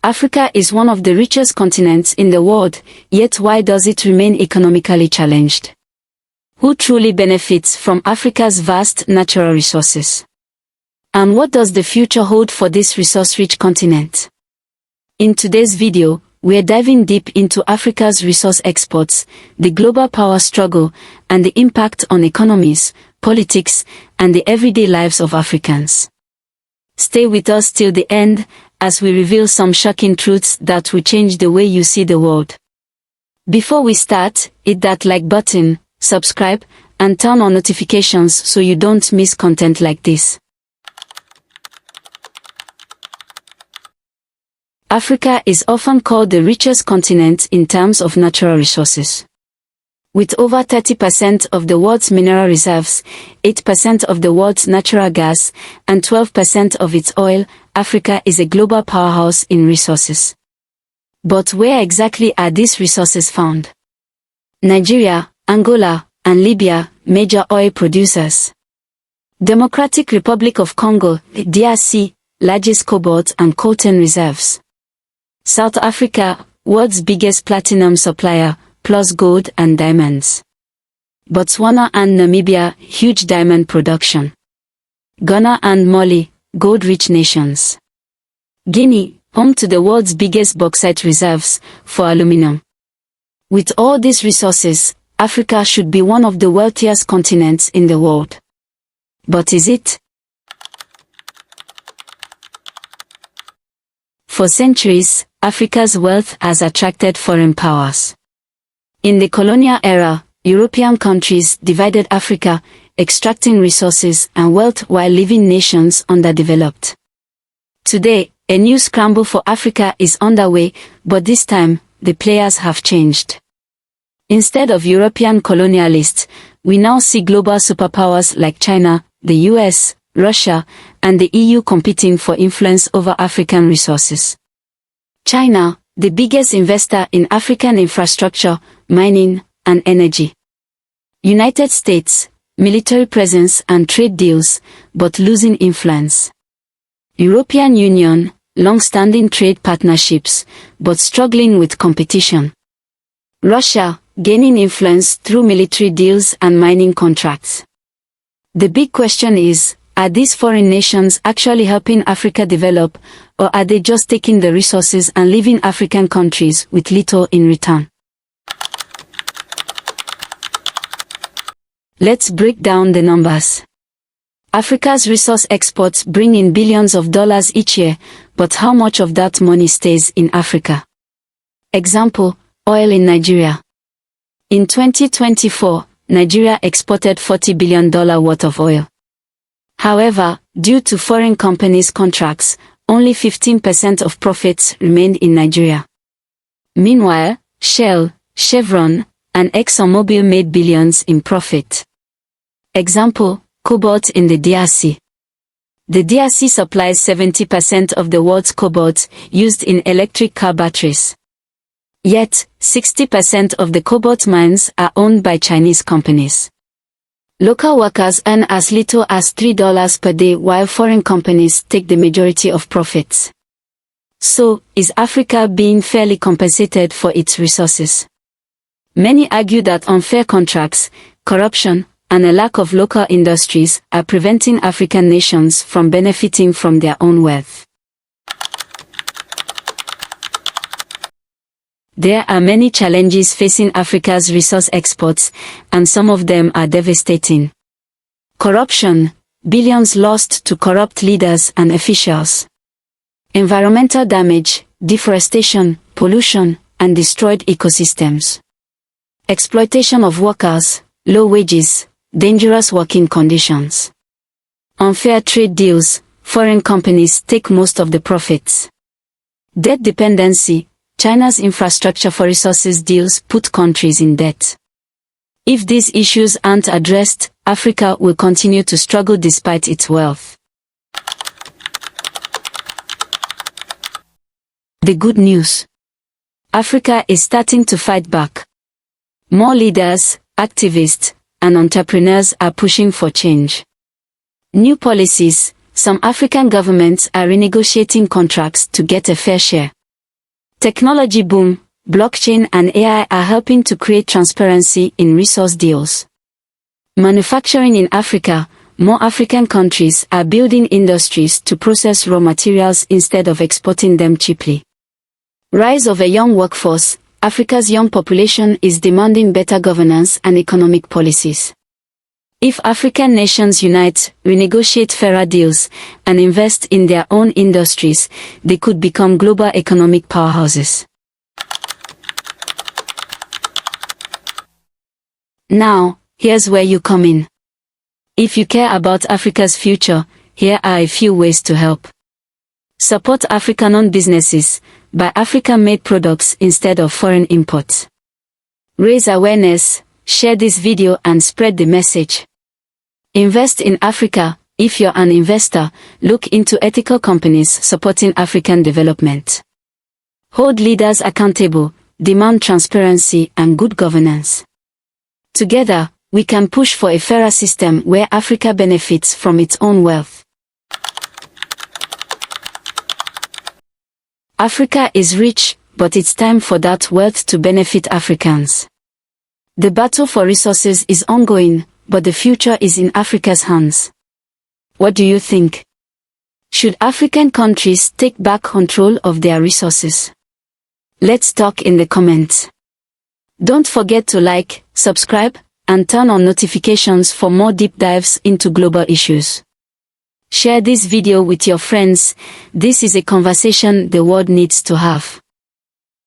Africa is one of the richest continents in the world, yet why does it remain economically challenged? Who truly benefits from Africa's vast natural resources? And what does the future hold for this resource-rich continent? In today's video, we are diving deep into Africa's resource exports, the global power struggle, and the impact on economies, politics, and the everyday lives of Africans. Stay with us till the end, as we reveal some shocking truths that will change the way you see the world. Before we start, hit that like button, subscribe, and turn on notifications so you don't miss content like this. Africa is often called the richest continent in terms of natural resources. With over 30% of the world's mineral reserves, 8% of the world's natural gas, and 12% of its oil, Africa is a global powerhouse in resources. But where exactly are these resources found? Nigeria, Angola, and Libya, major oil producers. Democratic Republic of Congo, DRC, largest cobalt and coltan reserves. South Africa, world's biggest platinum supplier, plus gold and diamonds. Botswana and Namibia, huge diamond production. Ghana and Mali, gold-rich nations. Guinea, home to the world's biggest bauxite reserves, for aluminum. With all these resources, Africa should be one of the wealthiest continents in the world. But is it? For centuries, Africa's wealth has attracted foreign powers. In the colonial era, European countries divided Africa, extracting resources and wealth while leaving nations underdeveloped. Today, a new scramble for Africa is underway, but this time, the players have changed. Instead of European colonialists, we now see global superpowers like China, the US, Russia, and the EU competing for influence over African resources. China, the biggest investor in African infrastructure, mining, and energy. United States, military presence and trade deals, but losing influence. European Union, long-standing trade partnerships, but struggling with competition. Russia, gaining influence through military deals and mining contracts. The big question is, are these foreign nations actually helping Africa develop, or are they just taking the resources and leaving African countries with little in return? Let's break down the numbers. Africa's resource exports bring in billions of dollars each year, but how much of that money stays in Africa? Example, oil in Nigeria. In 2024, Nigeria exported $40 billion worth of oil. However, due to foreign companies' contracts, only 15% of profits remained in Nigeria. Meanwhile, Shell, Chevron, and ExxonMobil made billions in profit. Example, cobalt in the DRC. The DRC supplies 70% of the world's cobalt used in electric car batteries. Yet, 60% of the cobalt mines are owned by Chinese companies. Local workers earn as little as $3 per day while foreign companies take the majority of profits. So, is Africa being fairly compensated for its resources? Many argue that unfair contracts, corruption, and a lack of local industries are preventing African nations from benefiting from their own wealth. There are many challenges facing Africa's resource exports, and some of them are devastating. Corruption, billions lost to corrupt leaders and officials. Environmental damage, deforestation, pollution, and destroyed ecosystems. Exploitation of workers, low wages, dangerous working conditions. Unfair trade deals, foreign companies take most of the profits. Debt dependency, China's infrastructure for resources deals put countries in debt. If these issues aren't addressed, Africa will continue to struggle despite its wealth. The good news. Africa is starting to fight back. More leaders, activists, and entrepreneurs are pushing for change. New policies, some African governments are renegotiating contracts to get a fair share. Technology boom, blockchain and AI are helping to create transparency in resource deals. Manufacturing in Africa, more African countries are building industries to process raw materials instead of exporting them cheaply. Rise of a young workforce, Africa's young population is demanding better governance and economic policies. If African nations unite, renegotiate fairer deals, and invest in their own industries, they could become global economic powerhouses. Now, here's where you come in. If you care about Africa's future, here are a few ways to help. Support African-owned businesses, buy African-made products instead of foreign imports. Raise awareness, share this video and spread the message. Invest in Africa. If you're an investor, look into ethical companies supporting African development. Hold leaders accountable, demand transparency and good governance. Together, we can push for a fairer system where Africa benefits from its own wealth. Africa is rich, but it's time for that wealth to benefit Africans. The battle for resources is ongoing, but the future is in Africa's hands. What do you think? Should African countries take back control of their resources? Let's talk in the comments. Don't forget to like, subscribe, and turn on notifications for more deep dives into global issues. Share this video with your friends. This is a conversation the world needs to have.